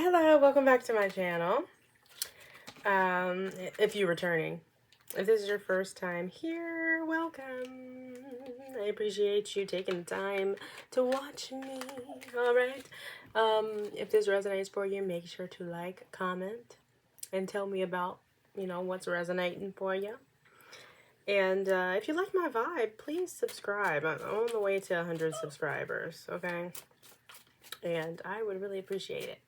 Hello, welcome back to my channel. If you're returning, if this is your first time here, welcome. I appreciate you taking the time to watch me. All right. If this resonates for you, make sure to like, comment, and tell me about what's resonating for you. And if you like my vibe, please subscribe. I'm on the way to 100 subscribers. Okay, and I would really appreciate it.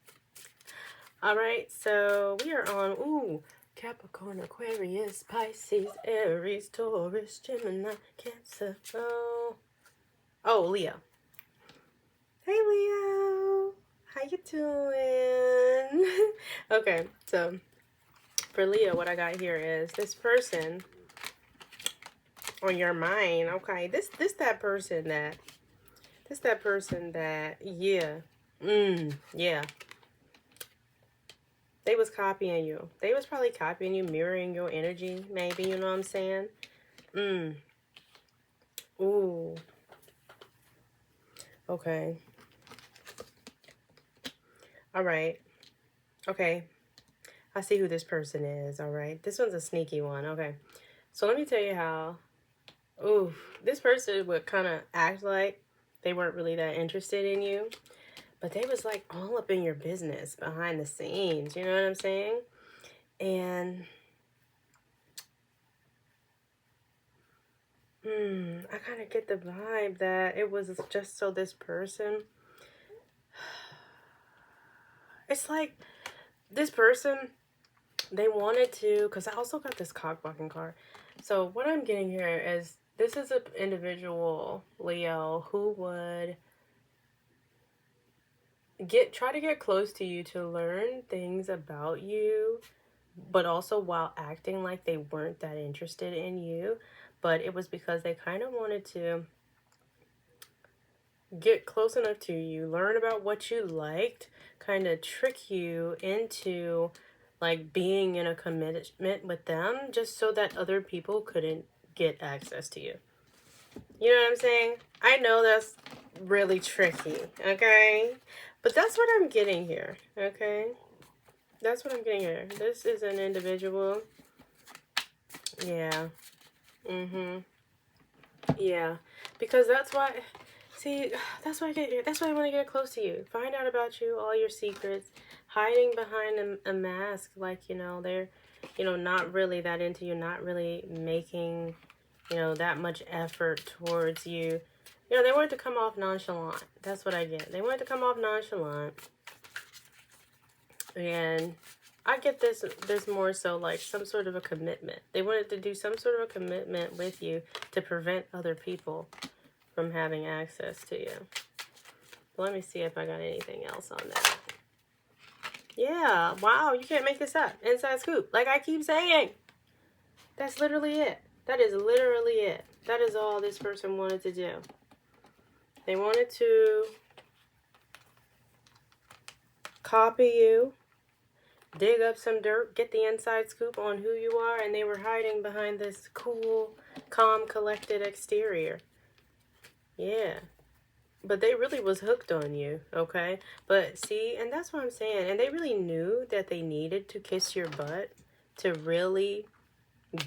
All right, so we are on, Capricorn, Aquarius, Pisces, Aries, Taurus, Gemini, Cancer. Oh, Leo. Hey, Leo. How you doing? Okay, so for Leo, what I got here is this person on your mind. Okay, this that person that, yeah. They was copying you. They was probably copying you, mirroring your energy, maybe, you know what I'm saying? Ooh. Okay. All right. Okay. I see who this person is, all right? This one's a sneaky one, okay. So let me tell you how, this person would kind of act like they weren't really that interested in you. But they was like all up in your business behind the scenes, you know what I'm saying? And I kind of get the vibe that it was just so this person, it's like this person, they wanted to, because I also got this cockblocking card. So what I'm getting here is this is an individual, Leo, who would try to get close to you to learn things about you, but also while acting like they weren't that interested in you. But it was because they kind of wanted to get close enough to you, learn about what you liked, kind of trick you into like being in a commitment with them just so that other people couldn't get access to you. You know what I'm saying? I know that's really tricky, okay? But that's what I'm getting here, okay? That's what I'm getting here. This is an individual. Yeah. Yeah. Because that's why, see, that's why that's why I want to get close to you. Find out about you, all your secrets. Hiding behind a mask, like, they're, not really that into you, not really making, that much effort towards you. They wanted to come off nonchalant. That's what I get. They wanted to come off nonchalant. And I get this more so like some sort of a commitment. They wanted to do some sort of a commitment with you to prevent other people from having access to you. Let me see if I got anything else on that. Yeah, wow, you can't make this up. Inside scoop. Like I keep saying. That's literally it. That is literally it. That is all this person wanted to do. They wanted to copy you, dig up some dirt, get the inside scoop on who you are, and they were hiding behind this cool, calm, collected exterior. Yeah. But they really was hooked on you, okay? But see, and that's what I'm saying. And they really knew that they needed to kiss your butt to really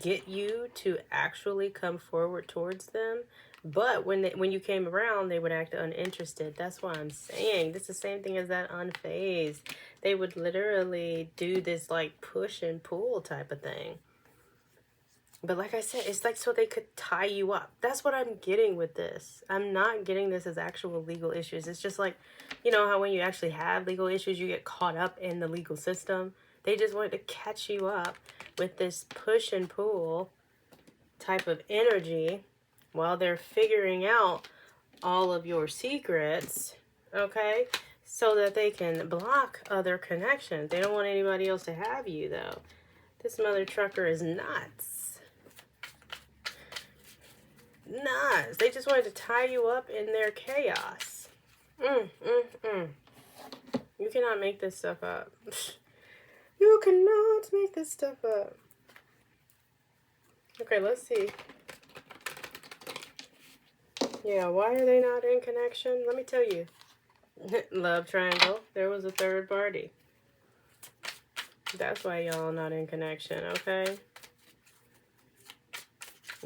get you to actually come forward towards them. But when you came around, they would act uninterested. That's why I'm saying this is the same thing as that unfazed. They would literally do this like push and pull type of thing. But like I said, it's like so they could tie you up. That's what I'm getting with this. I'm not getting this as actual legal issues. It's just like, how when you actually have legal issues, you get caught up in the legal system. They just wanted to catch you up with this push and pull type of energy while they're figuring out all of your secrets, okay? So that they can block other connections. They don't want anybody else to have you, though. This mother trucker is nuts. Nuts. They just wanted to tie you up in their chaos. You cannot make this stuff up. You cannot make this stuff up. Okay, let's see. Yeah, why are they not in connection? Let me tell you. Love triangle. There was a third party. That's why y'all not in connection, okay?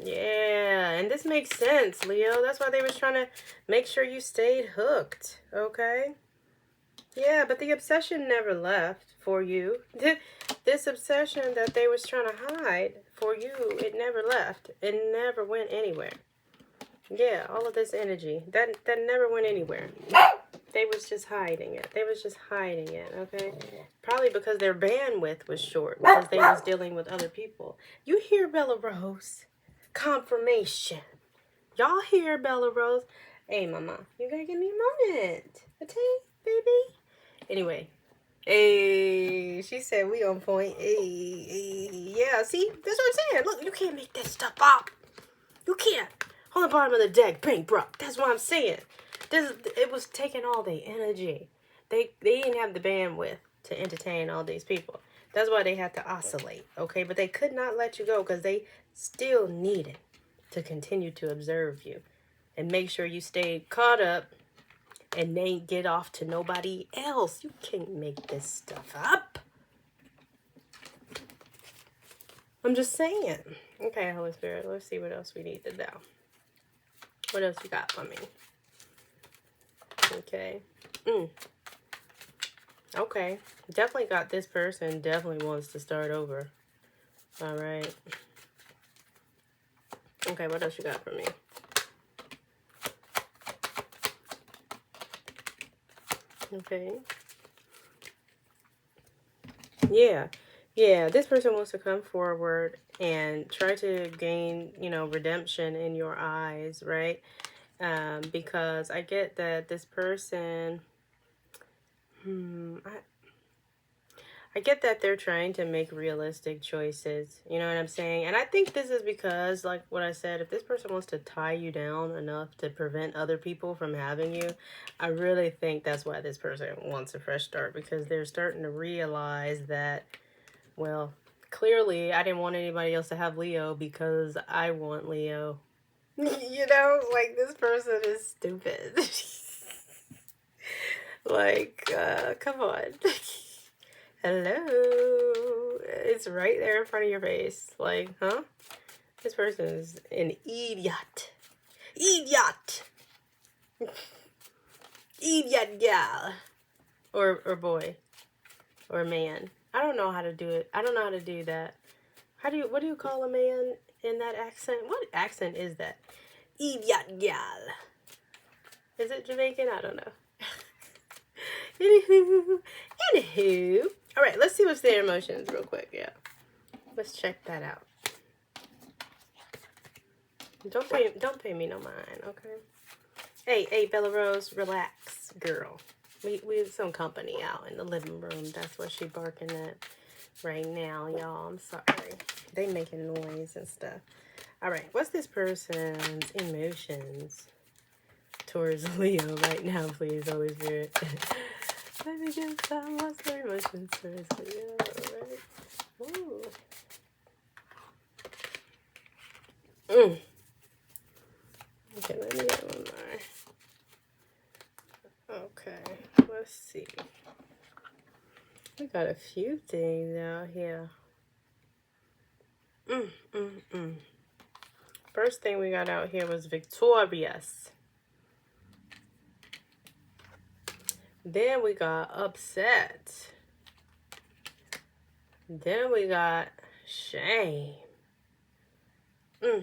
Yeah, and this makes sense, Leo. That's why they was trying to make sure you stayed hooked, okay? Yeah, but the obsession never left for you. This obsession that they was trying to hide for you, it never left. It never went anywhere. Yeah, all of this energy, that never went anywhere. They was just hiding it. They was just hiding it, okay? Probably because their bandwidth was short, because they was dealing with other people. You hear, Bella Rose? Confirmation. Y'all hear, Bella Rose? Hey, mama, you gotta give me a moment. Okay, baby? Anyway. Hey, she said we on point. Hey, yeah, see? That's what I'm saying. Look, you can't make this stuff up. You can't. On the bottom of the deck, bankrupt. That's what I'm saying. It was taking all their energy. They didn't have the bandwidth to entertain all these people. That's why they had to oscillate, okay? But they could not let you go because they still needed to continue to observe you and make sure you stayed caught up and they get off to nobody else. You can't make this stuff up. I'm just saying. Okay, Holy Spirit, let's see what else we need to know. What else you got for me? Okay. Okay. Definitely got this person. Definitely wants to start over. All right. Okay, what else you got for me? Okay. Yeah. Yeah, this person wants to come forward and try to gain, redemption in your eyes, right? Because I get that this person, I get that they're trying to make realistic choices. You know what I'm saying? And I think this is because, like what I said, if this person wants to tie you down enough to prevent other people from having you, I really think that's why this person wants a fresh start, because they're starting to realize that, well, clearly I didn't want anybody else to have Leo because I want Leo. Like, this person is stupid. Like, come on. Hello. It's right there in front of your face. Like, huh? This person is an idiot. Idiot. Idiot gal. Or boy. Or man. I don't know how to do it. I don't know how to do that. What do you call a man in that accent? What accent is that? Idiot gal. Is it Jamaican? I don't know. Anywho. All right, let's see what's their emotions real quick. Yeah. Let's check that out. Don't pay me no mind, okay? Hey, Bella Rose, relax, girl. We have some company out in the living room. That's what she barking at right now, y'all. I'm sorry. They making noise and stuff. All right, what's this person's emotions towards Leo right now, please, Holy Spirit? Let me get some. What's their emotions towards Leo? All right. Ooh. Okay, let me get one more. Okay, let's see. We got a few things out here. First thing we got out here was victorious. Then we got upset. Then we got shame. Now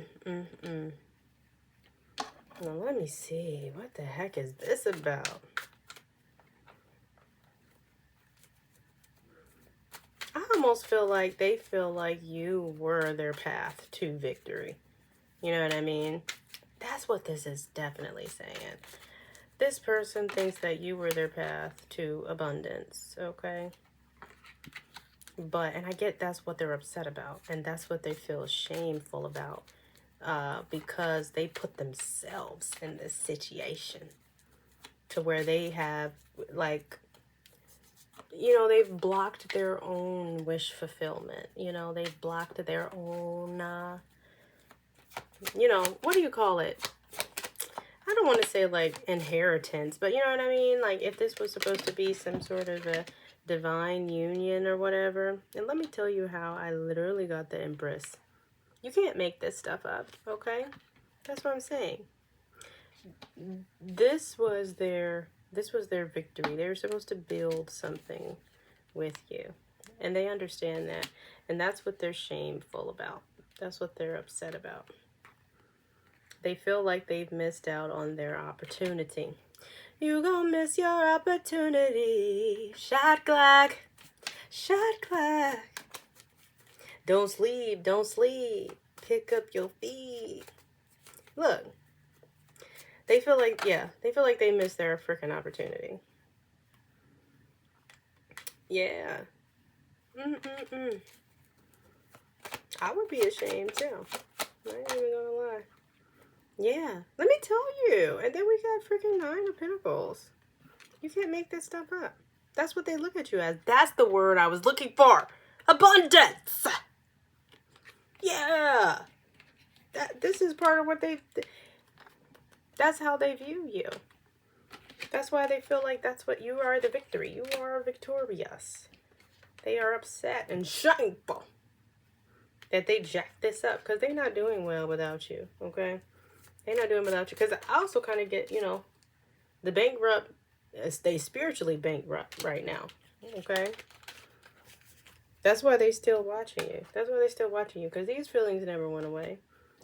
let me see. What the heck is this about? I almost feel like they feel like you were their path to victory. You know what I mean? That's what this is definitely saying. This person thinks that you were their path to abundance, okay? And I get that's what they're upset about, and that's what they feel shameful about, because they put themselves in this situation to where they have, like, they've blocked their own wish fulfillment. They've blocked their own, what do you call it? I don't want to say, like, inheritance, but you know what I mean? Like, if this was supposed to be some sort of a divine union or whatever. And let me tell you how I literally got the Empress. You can't make this stuff up, okay? That's what I'm saying. This was their victory. They were supposed to build something with you. And they understand that. And that's what they're shameful about. That's what they're upset about. They feel like they've missed out on their opportunity. You gonna miss your opportunity. Shot clock. Shot clock. Don't sleep. Don't sleep. Pick up your feet. Look. They feel like, yeah, they feel like they missed their freaking opportunity. Yeah. I would be ashamed too. I ain't even gonna lie. Yeah, let me tell you. And then we got freaking 9 of Pentacles. You can't make this stuff up. That's what they look at you as. That's the word I was looking for. Abundance. Yeah. This is part of what that's how they view you. That's why they feel like that's what you are, the victory. You are victorious. They are upset and shameful that they jacked this up because they're not doing well without you, okay? They're not doing without you. Because I also kind of get, you know, the bankrupt, they spiritually bankrupt right now, okay? That's why they still watching you. That's why they're still watching you, because these feelings never went away,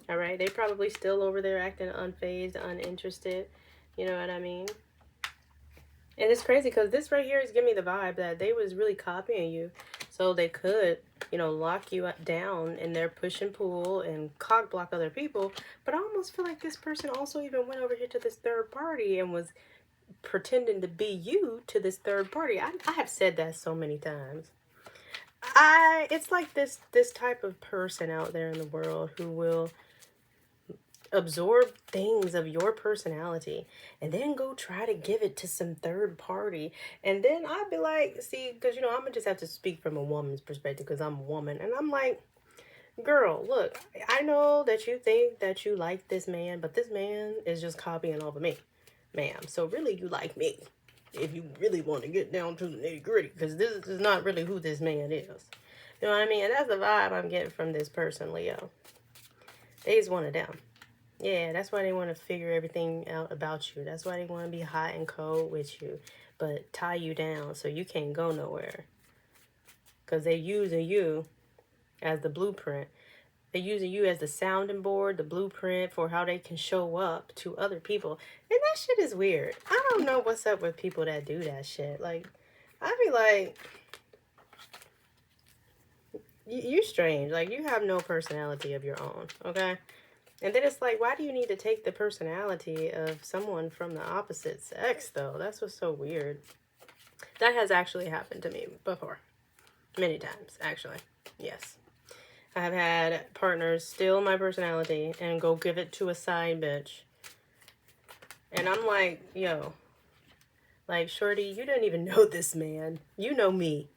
all right? They probably still over there acting unfazed, uninterested, you know what I mean? And it's crazy because this right here is giving me the vibe that they was really copying you so they could, you know, lock you down in their push and pull and cock block other people. But I almost feel like this person also even went over here to this third party and was pretending to be you to this third party. I have said that so many times. It's like this type of person out there in the world who will absorb things of your personality and then go try to give it to some third party. And then I'd be like, see, because, you know, I'm gonna just have to speak from a woman's perspective because I'm a woman. And I'm like, girl, look, I know that you think that you like this man, but this man is just copying off of me, ma'am. So really, you like me if you really want to get down to the nitty gritty, because this is not really who this man is. You know what I mean? And that's the vibe I'm getting from this person, Leo. They just want it down. Yeah, that's why they want to figure everything out about you. That's why they want to be hot and cold with you, but tie you down so you can't go nowhere. Because they're using you as the blueprint. They're using you as the sounding board, the blueprint for how they can show up to other people. And that shit is weird. I don't know what's up with people that do that shit. Like, I be like, you strange. Like, you have no personality of your own, okay? And then it's like, why do you need to take the personality of someone from the opposite sex, though? That's what's so weird. That has actually happened to me before. Many times, actually. Yes. I have had partners steal my personality and go give it to a side bitch. And I'm like, yo, like, shorty, you don't even know this man. You know me.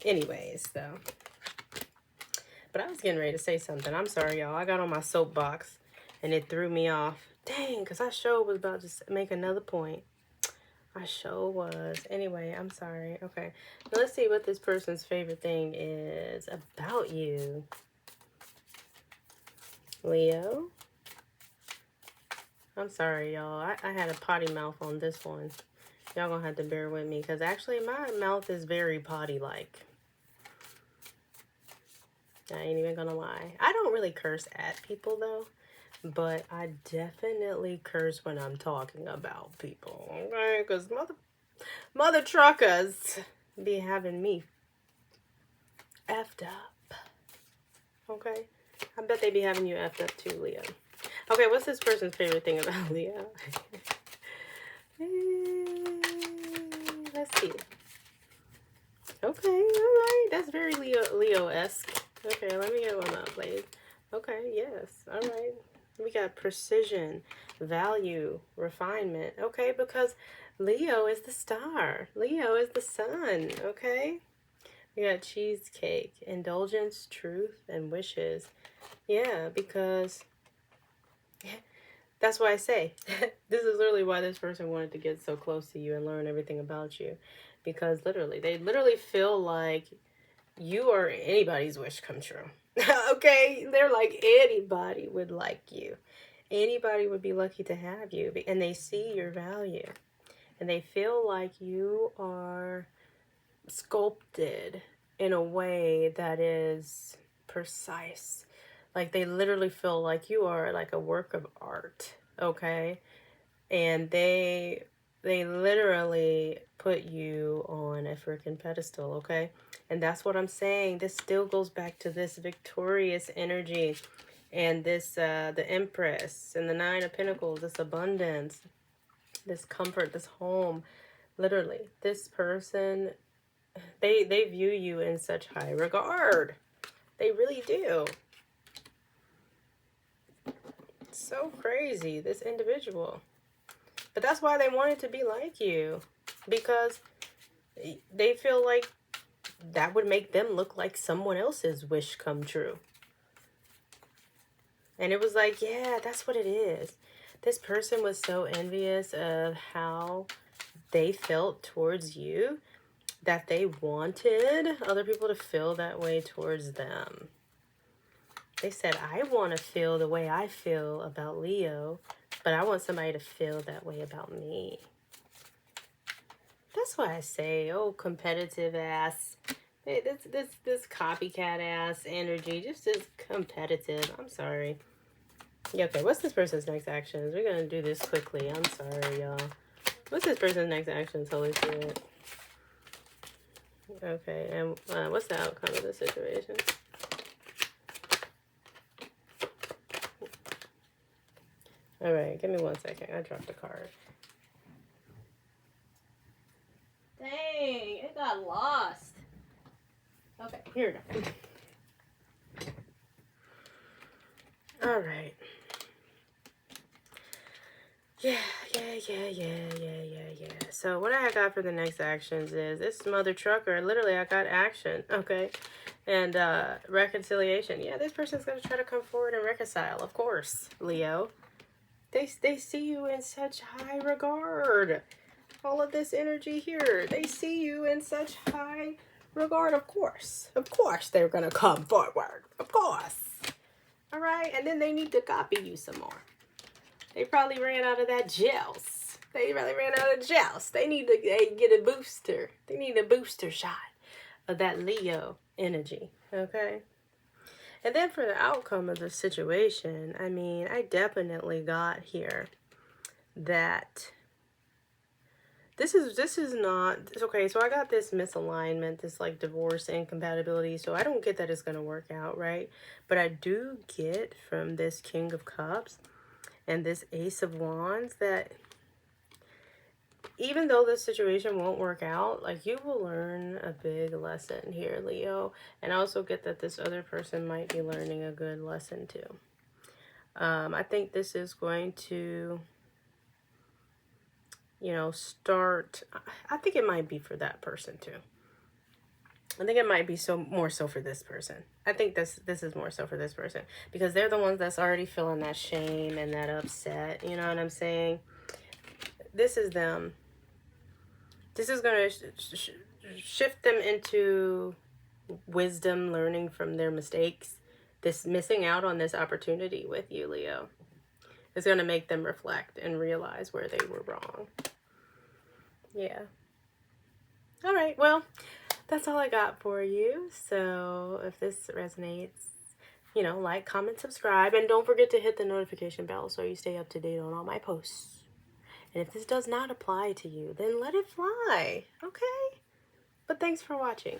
Anyways, though. But I was getting ready to say something. I'm sorry, y'all. I got on my soapbox and it threw me off. Dang, because I sure was about to make another point. I sure was. Anyway, I'm sorry. Okay. Now let's see what this person's favorite thing is about you. Leo. I'm sorry, y'all. I had a potty mouth on this one. Y'all gonna have to bear with me because actually my mouth is very potty-like. I ain't even gonna lie. I don't really curse at people though, but I definitely curse when I'm talking about people, okay? Because mother truckers be having me effed up, okay? I bet they be having you effed up too, Leo. Okay, what's this person's favorite thing about Leo? Let's see. Okay, all right. That's very Leo-esque. Okay, let me get one up, please. Okay, yes. All right. We got precision, value, refinement. Okay, because Leo is the star. Leo is the sun. Okay. We got cheesecake, indulgence, truth, and wishes. Yeah, because That's why I say, this is literally why this person wanted to get so close to you and learn everything about you. Because literally, they literally feel like you are anybody's wish come true. Okay? They're like, anybody would like you. Anybody would be lucky to have you. And they see your value. And they feel like you are sculpted in a way that is precise. Like they literally feel like you are like a work of art, okay? And they literally put you on a freaking pedestal, okay? And that's what I'm saying. This still goes back to this victorious energy and this the Empress and the Nine of Pentacles, this abundance, this comfort, this home. Literally, this person, they view you in such high regard. They really do. So crazy, this individual. But that's why they wanted to be like you, because they feel like that would make them look like someone else's wish come true. And it was like, yeah, that's what it is. This person was so envious of how they felt towards you that they wanted other people to feel that way towards them. They said, I want to feel the way I feel about Leo, but I want somebody to feel that way about me. That's why I say, oh, competitive ass. Hey, this copycat ass energy, just as competitive. I'm sorry. Yeah, okay, what's this person's next actions? We're going to do this quickly. I'm sorry, y'all. What's this person's next actions, Holy Spirit? Okay, and what's the outcome of the situation? All right, give me 1 second. I dropped a card. Dang, it got lost. Okay, here we go. All right. Yeah. So what I got for the next actions is this mother trucker. Literally, I got action. Okay. And reconciliation. Yeah, this person's going to try to come forward and reconcile. Of course, Leo. They see you in such high regard. All of this energy here. They see you in such high regard. Of course. Of course they're going to come forward. Of course. All right. And then they need to copy you some more. They probably ran out of that gels. They need to get a booster. They need a booster shot of that Leo energy. Okay. And then for the outcome of the situation, I mean, I definitely got here that this is not, it's okay. So I got this misalignment, this like divorce incompatibility. So I don't get that it's going to work out, right? But I do get from this King of Cups and this Ace of Wands that even though this situation won't work out, like you will learn a big lesson here, Leo. And I also get that this other person might be learning a good lesson too. I think this is going to, you know, start, I think it might be for that person too. I think it might be more so for this person. I think this is more so for this person because they're the ones that's already feeling that shame and that upset. You know what I'm saying? This is them. This is going to shift them into wisdom, learning from their mistakes. This missing out on this opportunity with you, Leo, is going to make them reflect and realize where they were wrong. Yeah. All right. Well, that's all I got for you. So if this resonates, you know, like, comment, subscribe, and don't forget to hit the notification bell so you stay up to date on all my posts. And if this does not apply to you, then let it fly, okay? But thanks for watching.